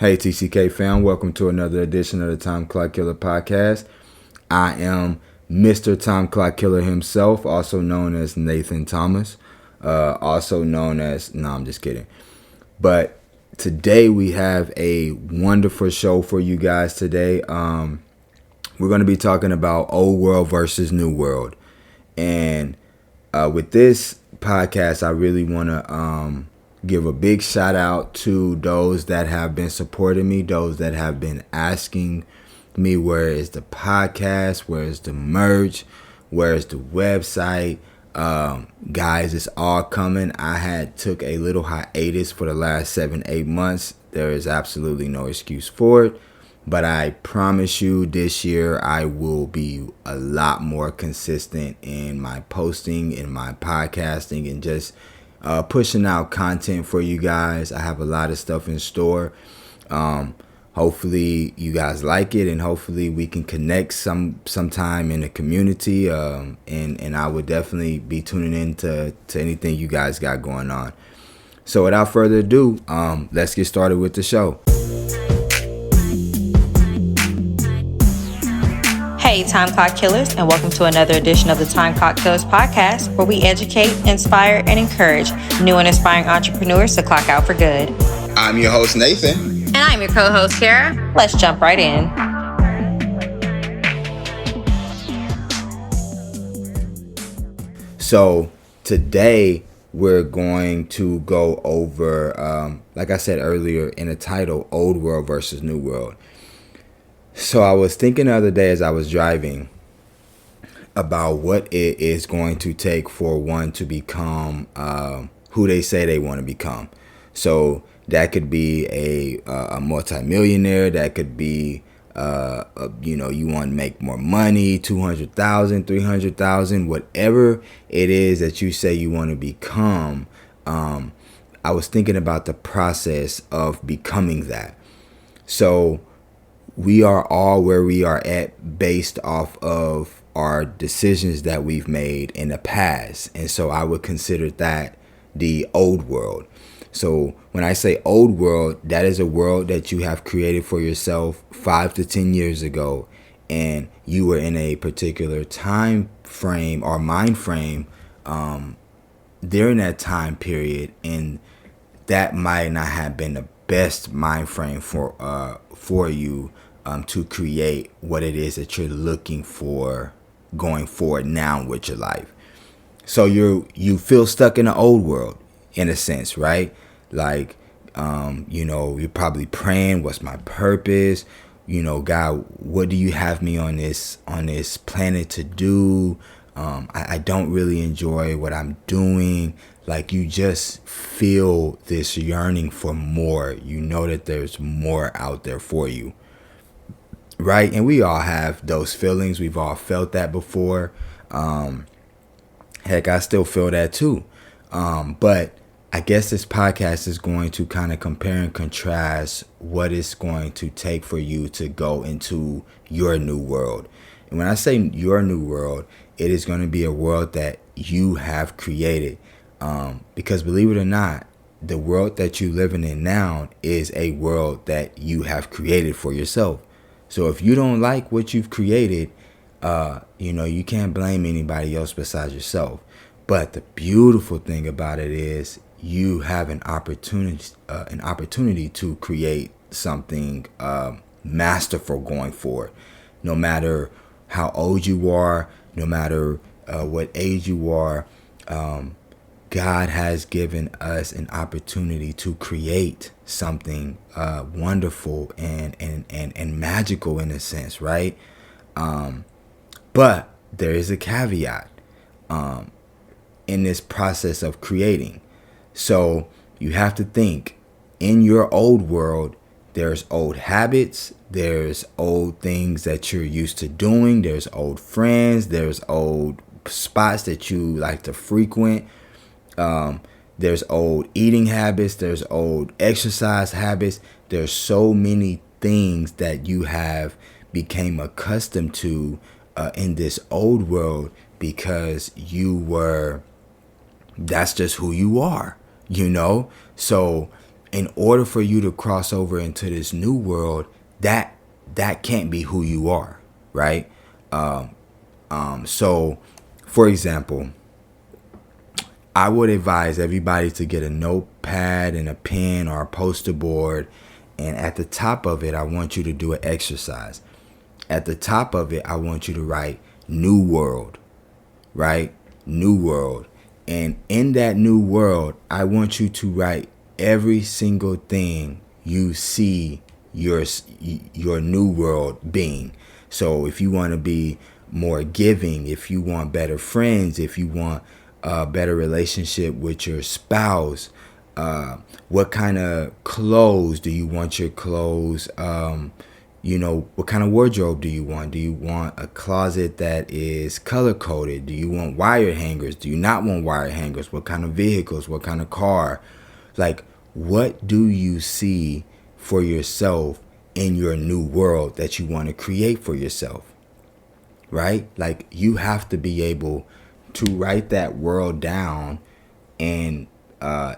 Hey TCK fam, welcome to another edition of the Time Clock Killer podcast. I am Mr. Time Clock Killer himself, also known as Nathan Thomas, also known as, no, I'm just kidding. But today we have a wonderful show for you guys today. We're going to be talking about old world versus new world. And with this podcast, I really want to give a big shout out to those that have been supporting me, those that have been asking me, where is the podcast, where is the merch, where is the website. Guys, it's all coming. I had took a little hiatus for the last 7-8 months. There is absolutely no excuse for it. But I promise you this year I will be a lot more consistent in my posting, in my podcasting, and just pushing out content for you guys. I have a lot of stuff in store. Hopefully you guys like it, and hopefully we can connect sometime in the community. And I would definitely be tuning in to anything you guys got going on. So without further ado, let's get started with the show. Hey, Time Clock Killers, and welcome to another edition of the Time Clock Killers podcast, where we educate, inspire, and encourage new and aspiring entrepreneurs to clock out for good. I'm your host, Nathan. And I'm your co-host, Kara. Let's jump right in. So today we're going to go over, like I said earlier in the title, Old World versus New World. So I was thinking the other day as I was driving about what it is going to take for one to become who they say they want to become. So that could be a multimillionaire. That could be, you want to make more money, 200,000, 300,000, whatever it is that you say you want to become. I was thinking about the process of becoming that. So we are all where we are at based off of our decisions that we've made in the past. And so I would consider that the old world. So when I say old world, that is a world that you have created for yourself 5 to 10 years ago. And you were in a particular time frame or mind frame during that time period. And that might not have been the best mind frame for you to create what it is that you're looking for going forward now with your life. So you feel stuck in the old world in a sense, right? Like, you're probably praying, what's my purpose? God, what do you have me on this planet to do? I don't really enjoy what I'm doing. Like, you just feel this yearning for more. You know that there's more out there for you. Right? And we all have those feelings. We've all felt that before. Heck, I still feel that too. But I guess this podcast is going to kind of compare and contrast what it's going to take for you to go into your new world. And when I say your new world, it is going to be a world that you have created. Because believe it or not, the world that you're living in now is a world that you have created for yourself. So if you don't like what you've created, you can't blame anybody else besides yourself. But the beautiful thing about it is you have an opportunity to create something masterful going forward. No matter how old you are, no matter what age you are, God has given us an opportunity to create something wonderful and magical in a sense, right? But there is a caveat in this process of creating. So you have to think, in your old world, there's old habits, there's old things that you're used to doing, there's old friends, there's old spots that you like to frequent. There's old eating habits, there's old exercise habits. There's so many things that you have became accustomed to in this old world because that's just who you are, So in order for you to cross over into this new world, that can't be who you are, right? So, for example, I would advise everybody to get a notepad and a pen or a poster board, and at the top of it, I want you to do an exercise. At the top of it, I want you to write New World, right? New World. And in that new world, I want you to write every single thing you see your new world being. So if you want to be more giving, if you want better friends, if you want a better relationship with your spouse, what kind of clothes do you want your clothes? What kind of wardrobe do you want? Do you want a closet that is color coded? Do you want wire hangers? Do you not want wire hangers? What kind of vehicles? What kind of car? Like, what do you see for yourself in your new world that you want to create for yourself? Right? Like, you have to be able to write that world down, and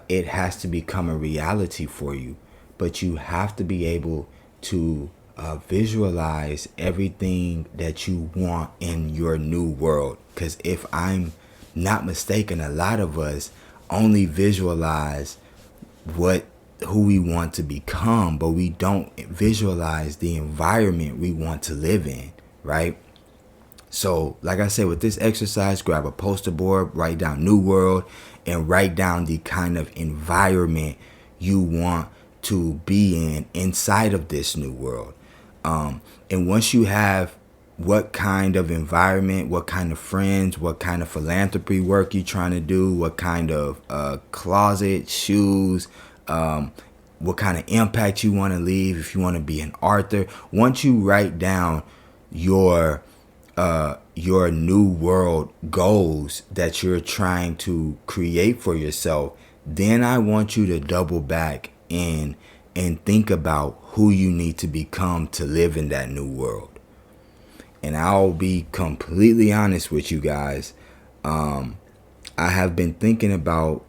it has to become a reality for you. But you have to be able to visualize everything that you want in your new world. Because if I'm not mistaken, a lot of us only visualize who we want to become, but we don't visualize the environment we want to live in, right? So, like I said, with this exercise, grab a poster board, write down New World, and write down the kind of environment you want to be in inside of this new world. And once you have what kind of environment, what kind of friends, what kind of philanthropy work you're trying to do, what kind of closet, shoes, what kind of impact you want to leave, if you want to be an author. Once you write down your new world goals that you're trying to create for yourself, then I want you to double back in and think about who you need to become to live in that new world. And I'll be completely honest with you guys. I have been thinking about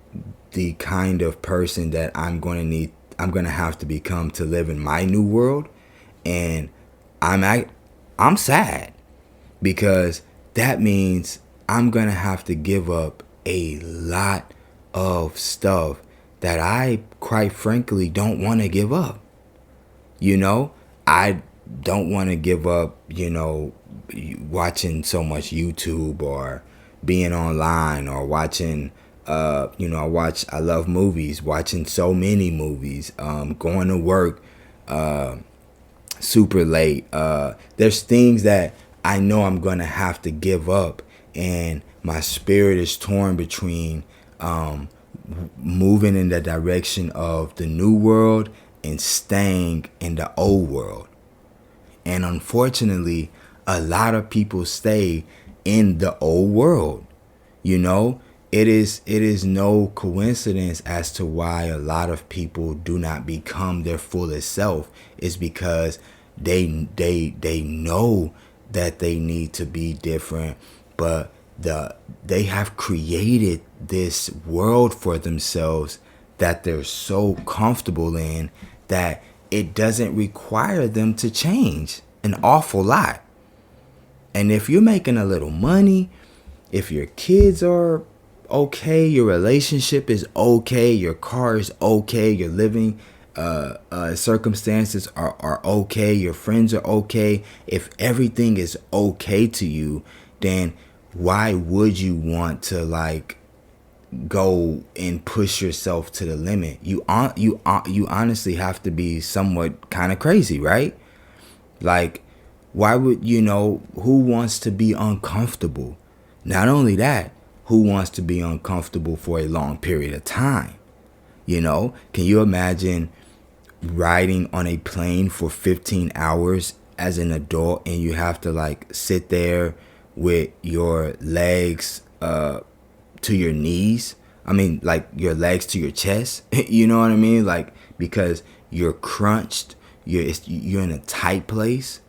the kind of person that I'm going to have to become to live in my new world. And I'm sad, because that means I'm going to have to give up a lot of stuff that I, quite frankly, don't want to give up. I don't want to give up, watching so much YouTube or being online or watching, I love movies, watching so many movies, going to work super late. There's things that I know I'm going to have to give up, and my spirit is torn between moving in the direction of the new world and staying in the old world. And unfortunately, a lot of people stay in the old world. It is no coincidence as to why a lot of people do not become their fullest self. It's because they know that they need to be different, but they have created this world for themselves that they're so comfortable in that it doesn't require them to change an awful lot. And if you're making a little money, if your kids are okay, your relationship is okay, your car is okay, your living circumstances are okay, your friends are okay, if everything is okay to you, then why would you want to go and push yourself to the limit? You honestly have to be somewhat kind of crazy, right? Why would who wants to be uncomfortable? Not only that, who wants to be uncomfortable for a long period of time? Can you imagine riding on a plane for 15 hours as an adult, and you have to sit there with your legs to your knees? I mean, your legs to your chest. You know what I mean? Because you're crunched, you're in a tight place.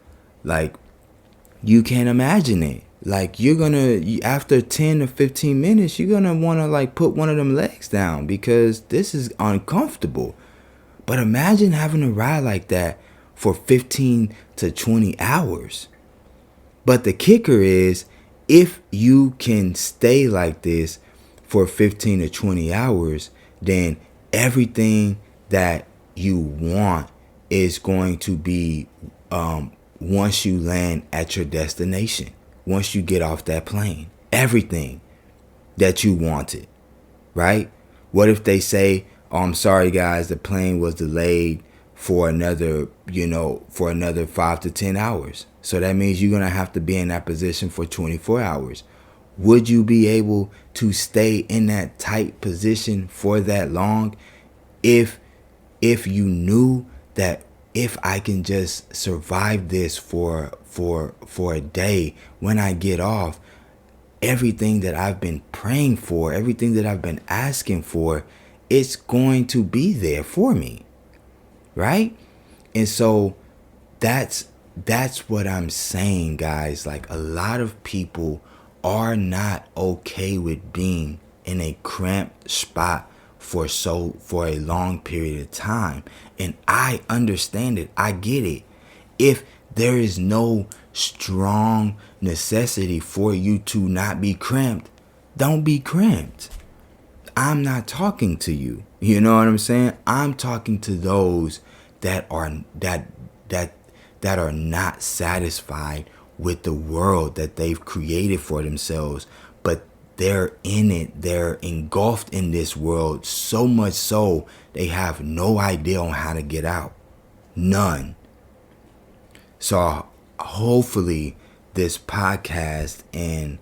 You can't imagine it. You're gonna, after 10 or 15 minutes, you're gonna want to put one of them legs down, because this is uncomfortable. But imagine having to ride like that for 15 to 20 hours. But the kicker is, if you can stay like this for 15 to 20 hours, then everything that you want is going to be once you land at your destination, once you get off that plane, everything that you wanted, right? What if they say, oh, I'm sorry guys, the plane was delayed for another 5 to 10 hours. So that means you're going to have to be in that position for 24 hours. Would you be able to stay in that tight position for that long if you knew that if I can just survive this for a day, when I get off, everything that I've been praying for, everything that I've been asking for, it's going to be there for me, right? And so that's what I'm saying, guys. Like, a lot of people are not okay with being in a cramped spot for a long period of time. And I understand it. I get it. If there is no strong necessity for you to not be cramped, don't be cramped. I'm not talking to you. You know what I'm saying? I'm talking to those that are not satisfied with the world that they've created for themselves, but they're in it. They're engulfed in this world so much so they have no idea on how to get out. None. So hopefully this podcast and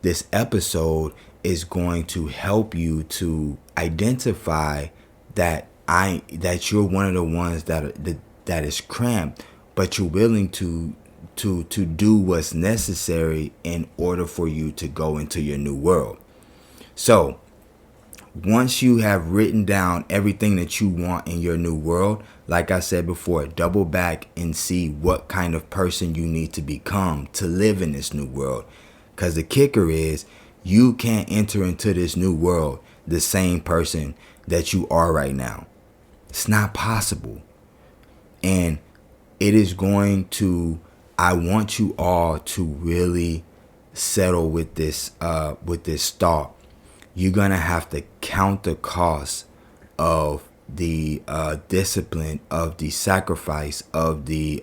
this episode is going to help you to identify that you're one of the ones that is cramped, but you're willing to do what's necessary in order for you to go into your new world. So once you have written down everything that you want in your new world, like I said before, double back and see what kind of person you need to become to live in this new world. Because the kicker is, you can't enter into this new world the same person that you are right now. It's not possible. And it is going to, I want you all to really settle with this thought. You're going to have to count the cost of the discipline, of the sacrifice, of the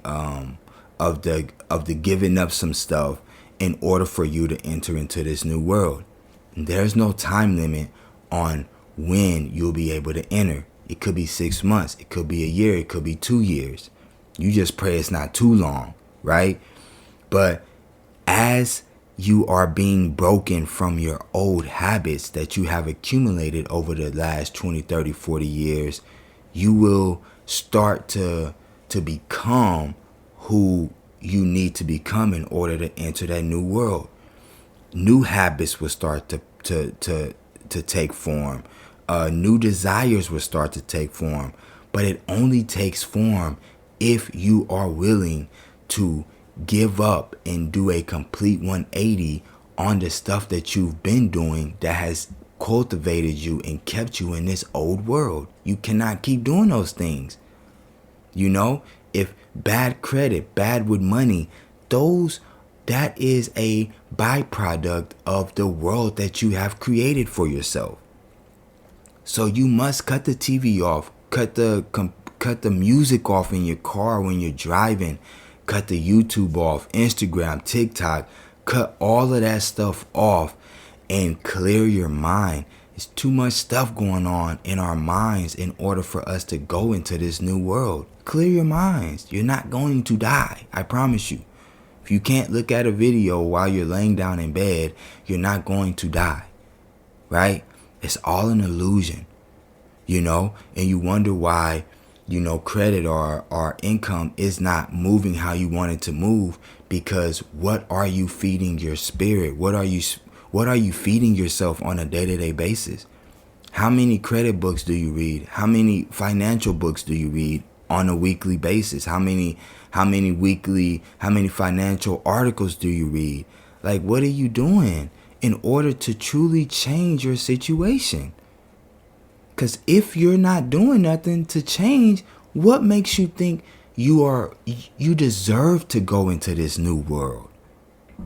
giving up some stuff in order for you to enter into this new world. There's no time limit on when you'll be able to enter. It could be 6 months, it could be a year, it could be 2 years. You just pray it's not too long, right? But as you are being broken from your old habits that you have accumulated over the last 20, 30, 40 years, you will start to become who you need to become in order to enter that new world. New habits will start to take form. New desires will start to take form. But it only takes form if you are willing to give up and do a complete 180 on the stuff that you've been doing that has cultivated you and kept you in this old world. You cannot keep doing those things. You know, if bad credit, bad with money, that is a byproduct of the world that you have created for yourself. So you must cut the TV off, cut the music off in your car when you're driving, cut the YouTube off, Instagram, TikTok, cut all of that stuff off and clear your mind. There's too much stuff going on in our minds in order for us to go into this new world. Clear your minds. You're not going to die. I promise you. If you can't look at a video while you're laying down in bed, you're not going to die. Right? It's all an illusion. You know? And you wonder why, credit or income is not moving how you want it to move, because what are you feeding your spirit? What are you feeding yourself on a day-to-day basis? How many credit books do you read? How many financial books do you read on a weekly basis? How many financial articles do you read? Like, what are you doing in order to truly change your situation? Because if you're not doing nothing to change, what makes you think you deserve to go into this new world?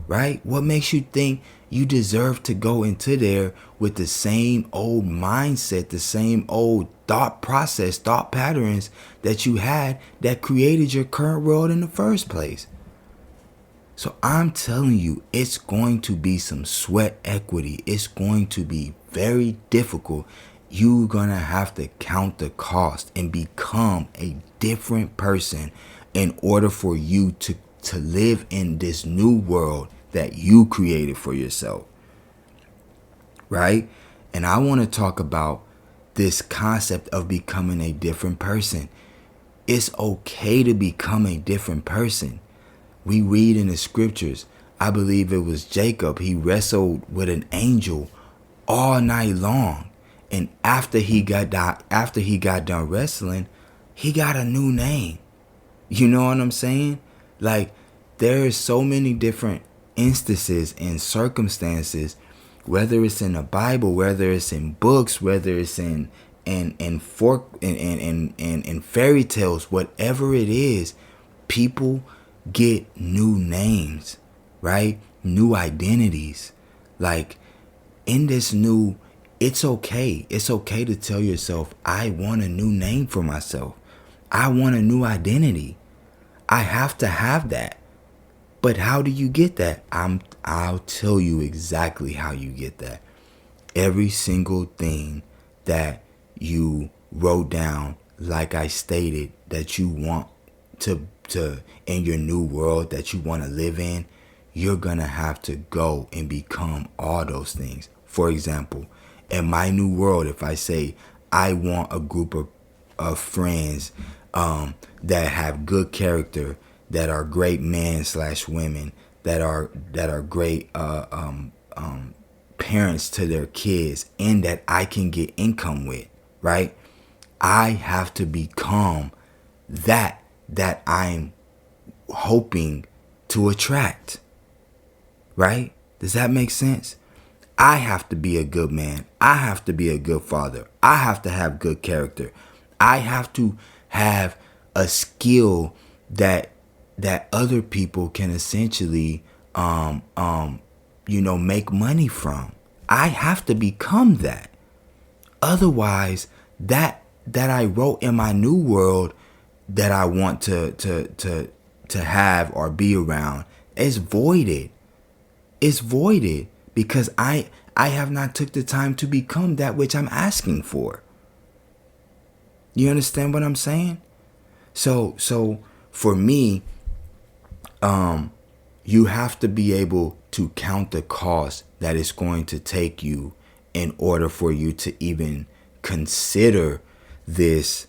Right? What makes you think you deserve to go into there with the same old mindset, the same old thought process, thought patterns that you had that created your current world in the first place? So I'm telling you, it's going to be some sweat equity. It's going to be very difficult. You're going to have to count the cost and become a different person in order for you to live in this new world that you created for yourself. Right? And I want to talk about this concept of becoming a different person. It's okay to become a different person. We read in the scriptures, I believe it was Jacob, he wrestled with an angel all night long. And after he got done wrestling, he got a new name. You know what I'm saying? Like, there's so many different instances and circumstances, whether it's in the Bible, whether it's in books, whether it's in fairy tales, whatever it is, people get new names, right? New identities. Like, in this new, it's okay. It's okay to tell yourself, I want a new name for myself. I want a new identity. I have to have that. But how do you get that? I'll tell you exactly how you get that. Every single thing that you wrote down, like I stated, that you want to in your new world that you want to live in, you're gonna have to go and become all those things. For example, in my new world, if I say I want a group of friends that have good character, that are great men / women, that are great parents to their kids, and that I can get income with, right? I have to become that I'm hoping to attract, right? Does that make sense? I have to be a good man. I have to be a good father. I have to have good character. I have to have a skill that other people can essentially make money from. I have to become that. Otherwise, that I wrote in my new world that I want to have or be around is voided. It's voided because I have not took the time to become that which I'm asking for. You understand what I'm saying? So for me, you have to be able to count the cost that it's going to take you in order for you to even consider this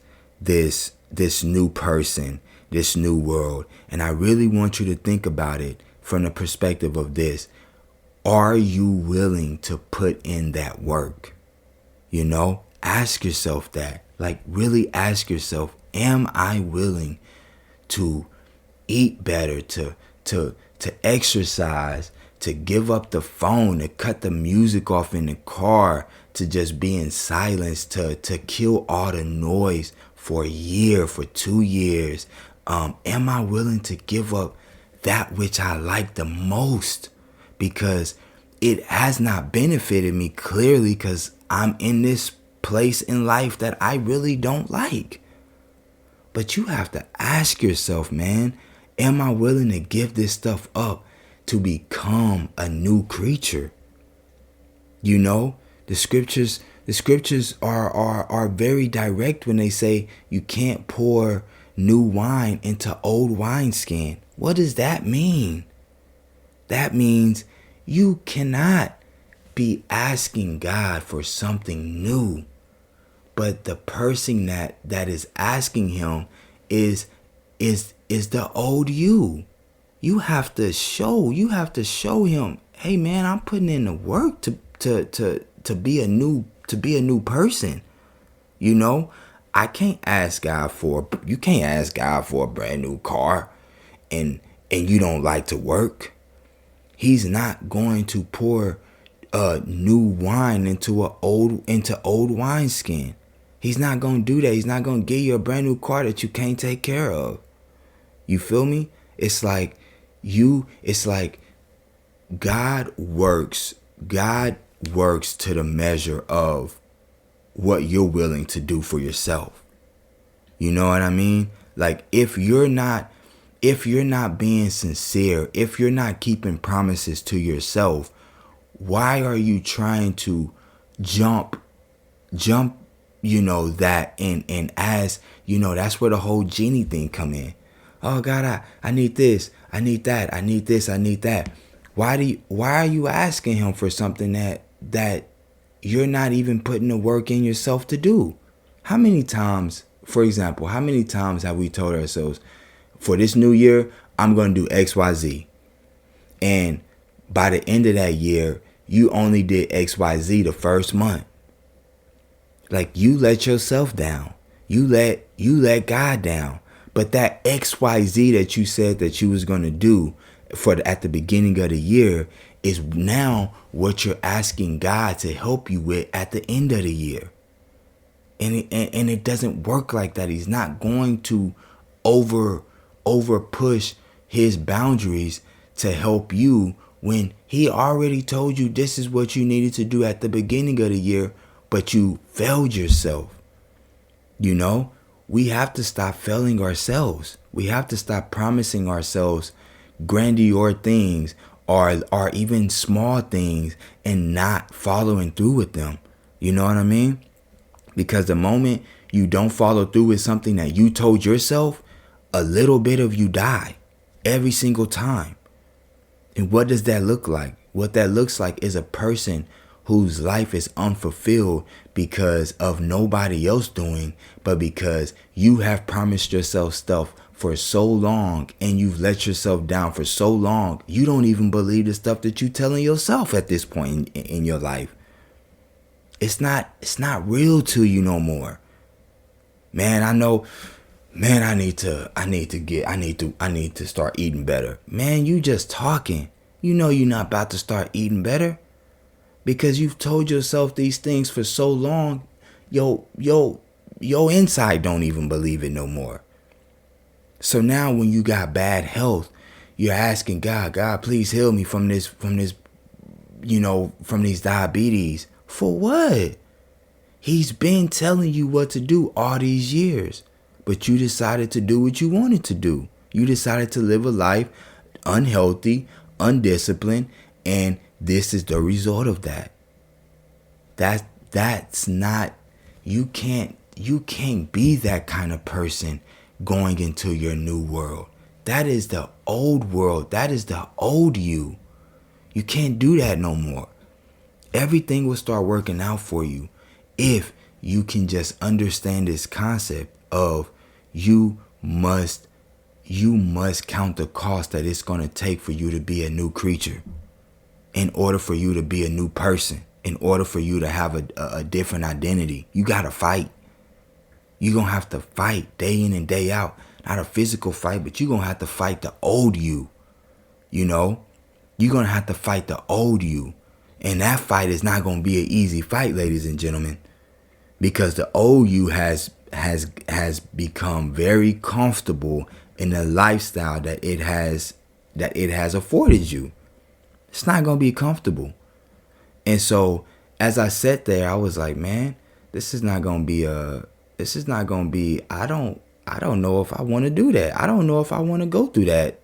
new person, this new world. And I really want you to think about it from the perspective of this. Are you willing to put in that work? Ask yourself that. Like, really ask yourself, am I willing to eat better, to exercise, to give up the phone, to cut the music off in the car, to just be in silence, to kill all the noise for a year, for 2 years? Am I willing to give up that which I like the most? Because it has not benefited me, clearly, because I'm in this place in life that I really don't like. But you have to ask yourself, man, am I willing to give this stuff up to become a new creature? The scriptures are very direct when they say you can't pour new wine into old wineskin. What does that mean? That means you cannot be asking God for something new, but the person that is asking him is the old you. You have to show him, hey man, I'm putting in the work to be a new person. I can't ask God you can't ask God for a brand new car and you don't like to work. He's not going to pour new wine into old wineskin. He's not going to do that. He's not going to give you a brand new car that you can't take care of. You feel me? It's like God works to the measure of what you're willing to do for yourself. You know what I mean? Like if you're not being sincere, if you're not keeping promises to yourself, why are you trying to jump, that and as, that's where the whole genie thing come in. Oh God, I need this, I need that, I need this, I need that. Why are you asking him for something that you're not even putting the work in yourself to do? How many times, for example, have we told ourselves, for this new year, I'm going to do XYZ. And by the end of that year, you only did XYZ the first month. Like you let yourself down. You let God down. But that XYZ that you said that you was going to do at the beginning of the year is now what you're asking God to help you with at the end of the year. And it doesn't work like that. He's not going to over push his boundaries to help you when he already told you this is what you needed to do at the beginning of the year, but you failed yourself. We have to stop failing ourselves. We have to stop promising ourselves grandeur things or even small things and not following through with them. You know what I mean? Because the moment you don't follow through with something that you told yourself, a little bit of you die every single time. And what does that look like? What that looks like is a person whose life is unfulfilled because of nobody else doing, but because you have promised yourself stuff for so long and you've let yourself down for so long, you don't even believe the stuff that you're telling yourself at this point in your life. It's not real to you no more. Man, I know, man, I need to start eating better. Man, you just talking. You know you're not about to start eating better because you've told yourself these things for so long. Your inside don't even believe it no more. So now when you got bad health, you're asking God, please heal me from this, from these diabetes. For what? He's been telling you what to do all these years, but you decided to do what you wanted to do. You decided to live a life unhealthy, undisciplined, and this is the result of that. That's not, you can't be that kind of person going into your new world. That is the old world. That is the old you. You can't do that no more. Everything will start working out for you if you can just understand this concept of you must count the cost that it's going to take for you to be a new creature, in order for you to be a new person, in order for you to have a different identity. You got to fight. You're going to have to fight day in and day out. Not a physical fight, but you're going to have to fight the old you. You're going to have to fight the old you. And that fight is not going to be an easy fight, ladies and gentlemen, because the old you has become very comfortable in the lifestyle that it has afforded you. It's not going to be comfortable. And so as I sat there, I was like, man, this is not going to be, I don't know if I want to do that. I don't know if I want to go through that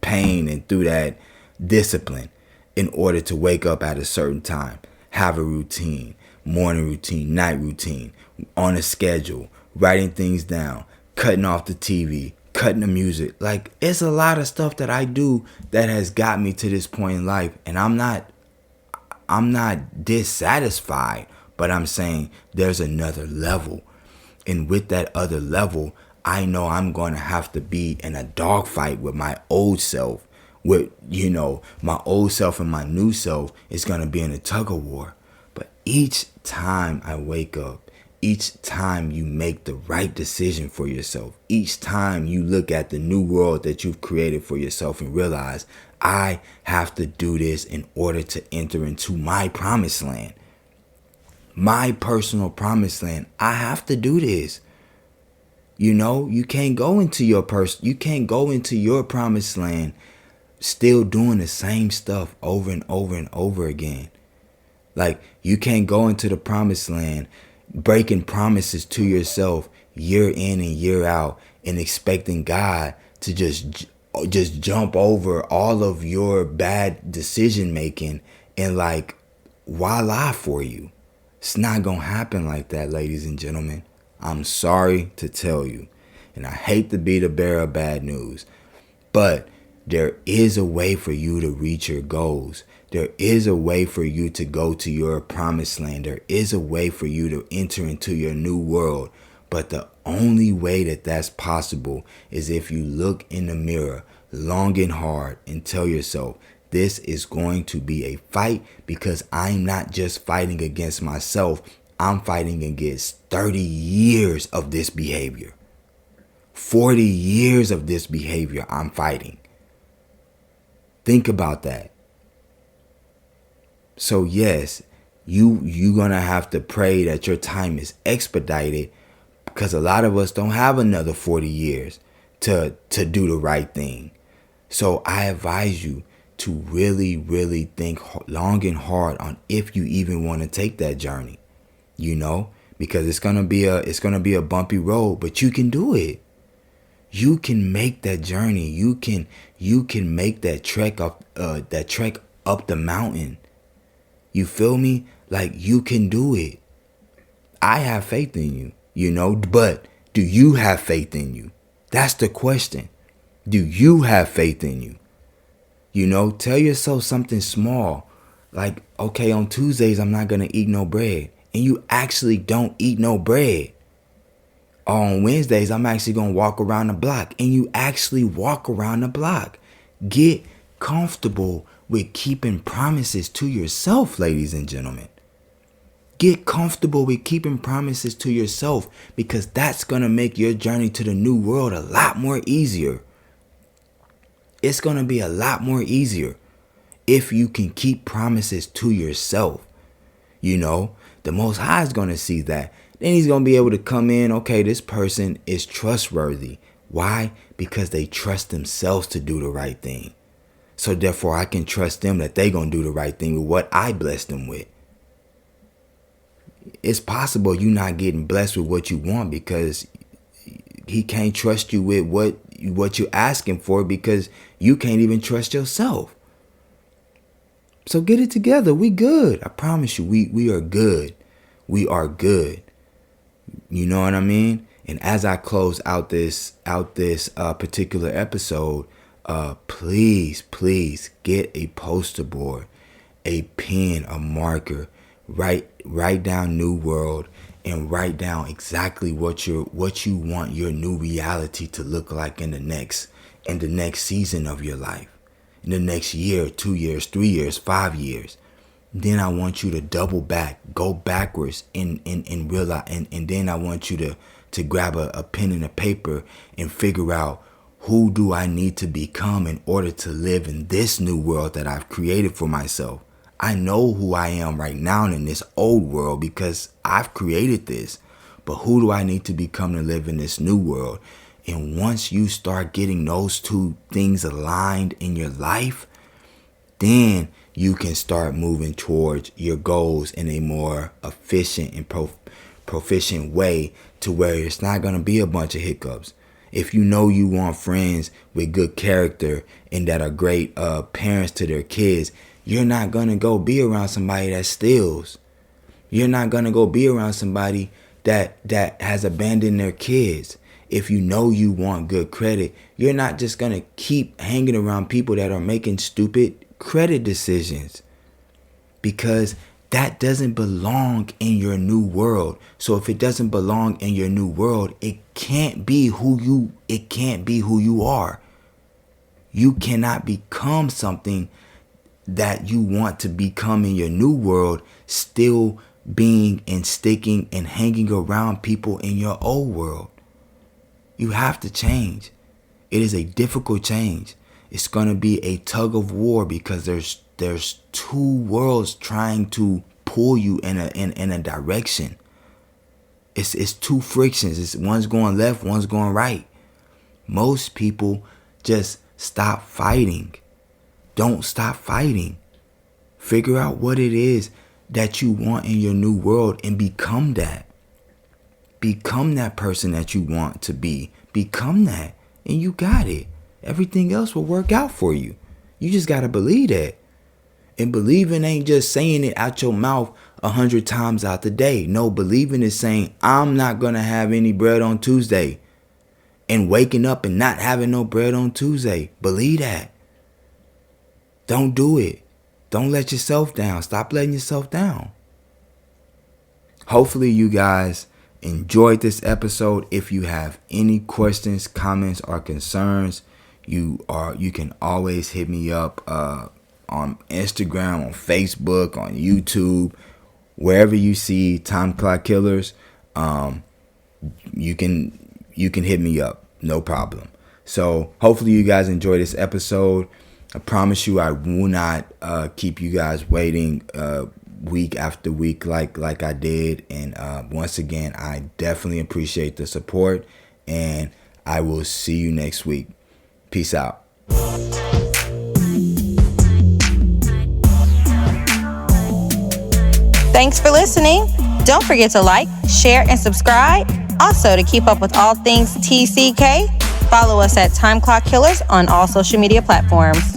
pain and through that discipline in order to wake up at a certain time, have a routine, morning routine, night routine, on a schedule, writing things down, cutting off the TV, cutting the music. Like, it's a lot of stuff that I do that has got me to this point in life, and I'm not dissatisfied, but I'm saying there's another level. And with that other level, I know I'm going to have to be in a dogfight with my old self. With, my old self and my new self is going to be in a tug of war. But each time I wake up, each time you make the right decision for yourself, each time you look at the new world that you've created for yourself and realize, I have to do this in order to enter into my promised land. my personal promised land. I have to do this. You can't go into your promised land still doing the same stuff over and over and over again. Like, you can't go into the promised land breaking promises to yourself year in and year out and expecting God to just jump over all of your bad decision making and like voila for you. It's not gonna happen like that, ladies and gentlemen. I'm sorry to tell you, and I hate to be the bearer of bad news, but there is a way for you to reach your goals. There is a way for you to go to your promised land. There is a way for you to enter into your new world. But the only way that that's possible is if you look in the mirror long and hard and tell yourself, this is going to be a fight, because I'm not just fighting against myself. I'm fighting against 30 years of this behavior. 40 years of this behavior I'm fighting. Think about that. So yes, you're going to have to pray that your time is expedited, because a lot of us don't have another 40 years to do the right thing. So I advise you to really, really think long and hard on if you even want to take that journey, because it's going to be a bumpy road, but you can do it. You can make that journey. You can make that trek up the mountain. You feel me? Like, you can do it. I have faith in you, but do you have faith in you? That's the question. Do you have faith in you? Tell yourself something small. Like, okay, on Tuesdays, I'm not going to eat no bread. And you actually don't eat no bread. On Wednesdays, I'm actually going to walk around the block. And you actually walk around the block. Get comfortable with keeping promises to yourself, ladies and gentlemen. Get comfortable with keeping promises to yourself, because that's going to make your journey to the new world a lot more easier. It's going to be a lot more easier if you can keep promises to yourself. The Most High is going to see that. Then he's going to be able to come in, okay, this person is trustworthy. Why? Because they trust themselves to do the right thing. So therefore, I can trust them that they're going to do the right thing with what I bless them with. It's possible you're not getting blessed with what you want because he can't trust you with what you're asking for, because you can't even trust yourself. So get it together. We good. I promise you, we are good. We are good. You know what I mean? And as I close out this particular episode, please get a poster board, a pen, a marker. Write down New World and write down exactly what you want your new reality to look like in the next season of your life, in the next year, 2 years, 3 years, 5 years. Then I want you to double back, go backwards and realize, and then I want you to grab a pen and a paper and figure out, who do I need to become in order to live in this new world that I've created for myself? I know who I am right now in this old world because I've created this. But who do I need to become to live in this new world? And once you start getting those two things aligned in your life, then you can start moving towards your goals in a more efficient and proficient way, to where it's not going to be a bunch of hiccups. If you know you want friends with good character and that are great parents to their kids, you're not going to go be around somebody that steals. You're not going to go be around somebody that has abandoned their kids. If you know you want good credit, you're not just going to keep hanging around people that are making stupid credit decisions, because that doesn't belong in your new world. So if it doesn't belong in your new world, it can't be who you are. You cannot become something that you want to become in your new world, still being and sticking and hanging around people in your old world. You have to change. It is a difficult change. It's going to be a tug of war, because there's two worlds trying to pull you in a direction. It's two frictions. It's one's going left, one's going right. Most people just stop fighting. Don't stop fighting. Figure out what it is that you want in your new world and become that. Become that person that you want to be. Become that. And you got it. Everything else will work out for you. You just got to believe that. And believing ain't just saying it out your mouth 100 times out the day. No, believing is saying, I'm not going to have any bread on Tuesday. And waking up and not having no bread on Tuesday. Believe that. Don't do it. Don't let yourself down. Stop letting yourself down. Hopefully you guys enjoyed this episode. If you have any questions, comments, or concerns, you can always hit me up on Instagram, on Facebook, on YouTube, wherever you see Time Clock Killers. You can hit me up, no problem. So hopefully you guys enjoy this episode. I promise you I will not keep you guys waiting week after week like I did. And once again, I definitely appreciate the support, and I will see you next week. Peace out. Thanks for listening. Don't forget to like, share, and subscribe. Also, to keep up with all things TCK, follow us at Time Clock Killers on all social media platforms.